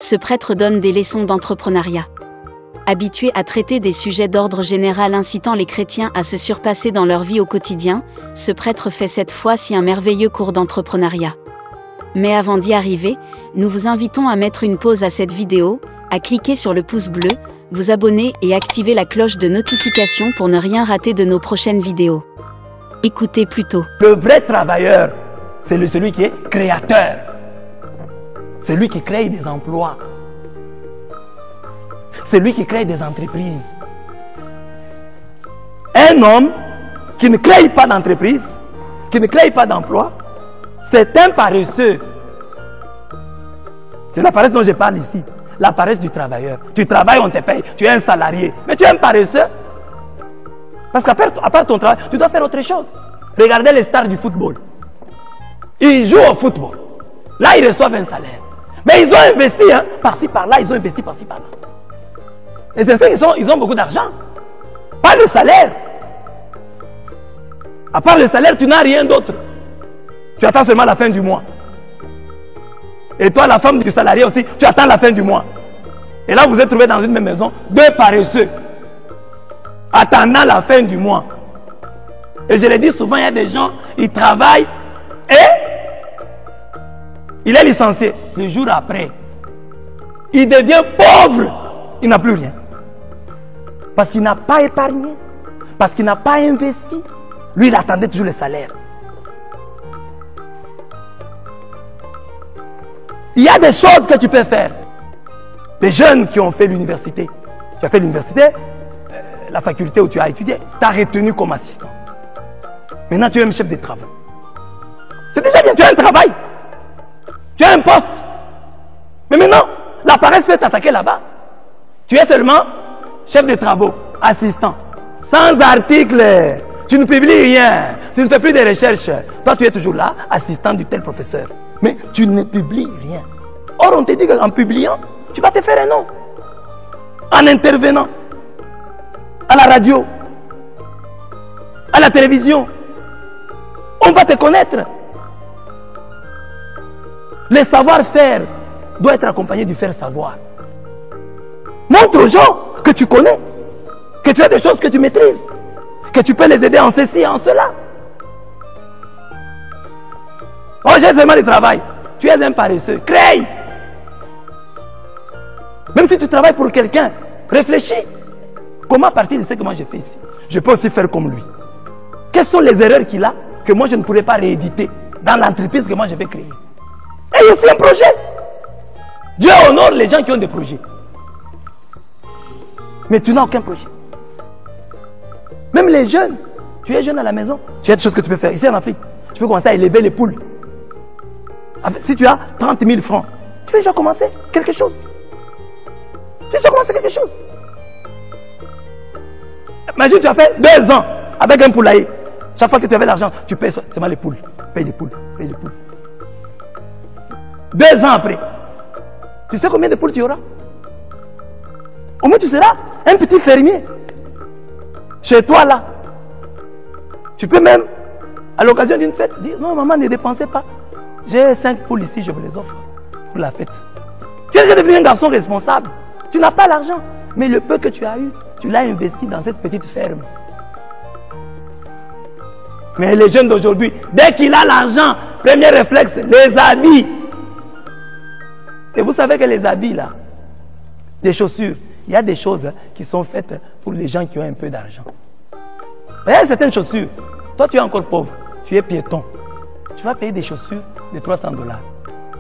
Ce prêtre donne des leçons d'entrepreneuriat. Habitué à traiter des sujets d'ordre général incitant les chrétiens à se surpasser dans leur vie au quotidien, ce prêtre fait cette fois-ci un merveilleux cours d'entrepreneuriat. Mais avant d'y arriver, nous vous invitons à mettre une pause à cette vidéo, à cliquer sur le pouce bleu, vous abonner et activer la cloche de notification pour ne rien rater de nos prochaines vidéos. Écoutez plutôt. Le vrai travailleur, c'est celui qui est créateur. C'est lui qui crée des emplois. C'est lui qui crée des entreprises. Un homme qui ne crée pas d'entreprise, qui ne crée pas d'emploi, c'est un paresseux. C'est la paresse dont je parle ici. La paresse du travailleur. Tu travailles, on te paye. Tu es un salarié. Mais tu es un paresseux. Parce qu'à part ton travail, tu dois faire autre chose. Regardez les stars du football. Ils jouent au football. Là, ils reçoivent un salaire. Mais ils ont investi, hein, par-ci, par-là. Ils ont investi par-ci, par-là. Et c'est ça qu'ils ont beaucoup d'argent. Pas de salaire. À part le salaire, tu n'as rien d'autre. Tu attends seulement la fin du mois. Et toi, la femme du salarié aussi, tu attends la fin du mois. Et là, vous êtes trouvés dans une même maison, deux paresseux, attendant la fin du mois. Et je le dis souvent, il y a des gens, ils travaillent et il est licencié. Le jour après, il devient pauvre. Il n'a plus rien. Parce qu'il n'a pas épargné. Parce qu'il n'a pas investi. Lui, il attendait toujours le salaire. Il y a des choses que tu peux faire. Les jeunes qui ont fait l'université. Tu as fait l'université, la faculté où tu as étudié, tu as retenu comme assistant. Maintenant, tu es un chef de travail. C'est déjà bien, tu as un travail. Tu as un poste. Mais maintenant, la paresse peut t'attaquer là-bas. Tu es seulement chef de travaux, assistant. Sans article. Tu ne publies rien. Tu ne fais plus de recherches. Toi, tu es toujours là, assistant du tel professeur. Mais tu ne publies rien. Or, on te dit qu'en publiant, tu vas te faire un nom. En intervenant. À la radio. À la télévision. On va te connaître. Le savoir-faire doit être accompagné du faire-savoir. Montre aux gens que tu connais. Que tu as des choses que tu maîtrises. Que tu peux les aider en ceci et en cela. Oh, j'ai seulement du travail. Tu es un paresseux. Crée. Même si tu travailles pour quelqu'un, réfléchis. Comment à partir de ce que moi j'ai fait ici, je peux aussi faire comme lui. Quelles sont les erreurs qu'il a que moi je ne pourrais pas rééditer dans l'entreprise que moi je vais créer. Et il y a aussi un projet. Dieu honore les gens qui ont des projets. Mais tu n'as aucun projet. Même les jeunes, tu es jeune à la maison, tu as des choses que tu peux faire. Ici en Afrique, tu peux commencer à élever les poules. Si tu as 30 000 francs, tu peux déjà commencer quelque chose. Tu peux déjà commencer quelque chose. Imagine, tu as fait 2 ans avec un poulailler. Chaque fois que tu avais l'argent, tu payes seulement les poules. Paye les poules, paye les poules. 2 ans après, tu sais combien de poules tu auras? Au moins tu seras un petit fermier. Chez toi là. Tu peux même, à l'occasion d'une fête, dire non maman, ne dépensez pas. J'ai 5 poules ici, je vous les offre pour la fête. Tu es déjà devenu un garçon responsable. Tu n'as pas l'argent, mais le peu que tu as eu, tu l'as investi dans cette petite ferme. Mais les jeunes d'aujourd'hui, dès qu'il a l'argent, premier réflexe, les habits. Et vous savez que les habits là, les chaussures, il y a des choses qui sont faites pour les gens qui ont un peu d'argent. Il y a certaines chaussures, toi tu es encore pauvre, tu es piéton. Tu vas payer des chaussures de 300 $.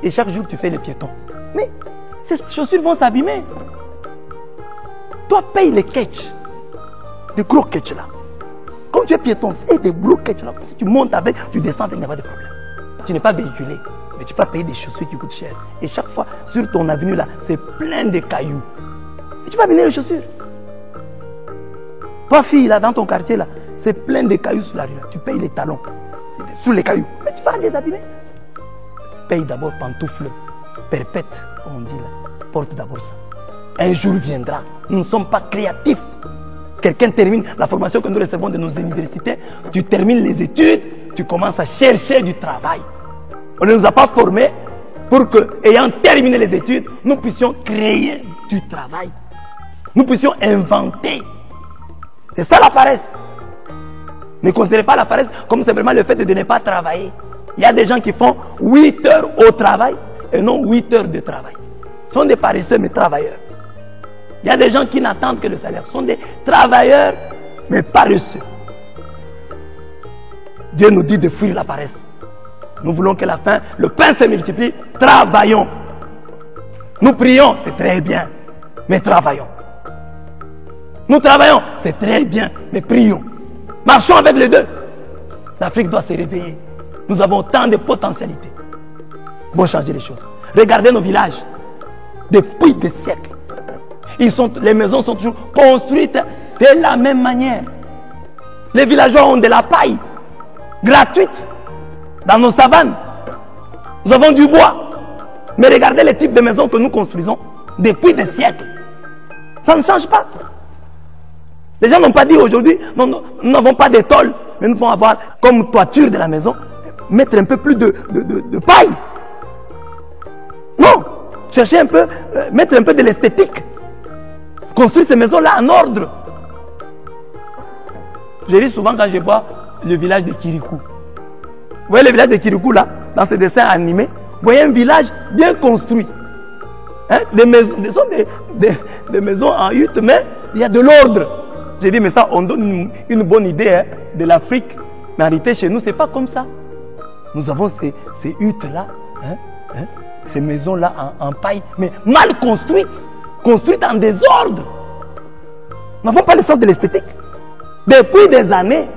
Et chaque jour tu fais les piétons. Mais ces chaussures vont s'abîmer. Toi paye les ketchs. Des gros ketchs là. Comme tu es piéton, fais des gros ketchs là. Si tu montes avec, tu descends avec, il n'y a pas de problème. Tu n'es pas véhiculé, mais tu vas payer des chaussures qui coûtent cher. Et chaque fois, sur ton avenue là, c'est plein de cailloux. Et tu vas venir les chaussures. Toi fille là, dans ton quartier là, c'est plein de cailloux sur la rue là. Tu payes les talons. Sous les cailloux. Mais tu vas désabîmer. Paye d'abord pantoufles perpètes, comme on dit là. Porte d'abord ça. Un jour viendra. Nous ne sommes pas créatifs. Quelqu'un termine la formation que nous recevons de nos universités. Tu termines les études. Tu commences à chercher du travail. On ne nous a pas formés pour que, ayant terminé les études, nous puissions créer du travail. Nous puissions inventer. C'est ça la paresse. Ne considérez pas la paresse comme simplement le fait de ne pas travailler. Il y a des gens qui font 8 heures au travail et non 8 heures de travail. Ce sont des paresseux mais travailleurs. Il y a des gens qui n'attendent que le salaire. Ce sont des travailleurs mais paresseux. Dieu nous dit de fuir la paresse. Nous voulons que la faim, le pain se multiplie. Travaillons. Nous prions, c'est très bien, mais travaillons. Nous travaillons, c'est très bien, mais prions. Marchons avec les deux. L'Afrique doit se réveiller. Nous avons tant de potentialités. Pour changer les choses. Regardez nos villages. Depuis des siècles. Les maisons sont toujours construites de la même manière. Les villageois ont de la paille gratuite dans nos savanes. Nous avons du bois. Mais regardez les types de maisons que nous construisons depuis des siècles. Ça ne change pas. Les gens n'ont pas dit aujourd'hui, nous n'avons pas de tôle, mais nous devons avoir comme toiture de la maison, mettre un peu plus de paille. Non, chercher un peu, mettre un peu de l'esthétique. Construire ces maisons-là en ordre. Je ris souvent quand je vois le village de Kirikou. Vous voyez le village de Kirikou là, dans ces dessins animés, vous voyez un village bien construit. Hein? Des maisons, des maisons en hutte, mais il y a de l'ordre. J'ai dit, mais ça, on donne une bonne idée hein, de l'Afrique. Mais en réalité, chez nous, ce n'est pas comme ça. Nous avons ces huttes-là, ces maisons-là en paille, mais mal construites, construites en désordre. Nous n'avons pas le sens de l'esthétique. Depuis des années,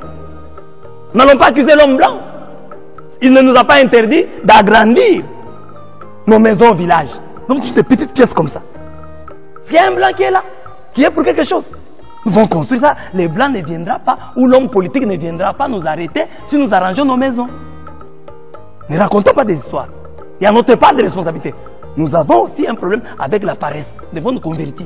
nous n'allons pas accuser l'homme blanc. Il ne nous a pas interdit d'agrandir nos maisons au village. Donc, des petites pièces comme ça. S'il y a un blanc qui est là, qui est pour quelque chose, nous devons construire ça. Les blancs ne viendront pas, ou l'homme politique ne viendra pas nous arrêter si nous arrangeons nos maisons. Ne racontons pas des histoires. Il y a notre part de responsabilité. Nous avons aussi un problème avec la paresse. Nous devons nous convertir.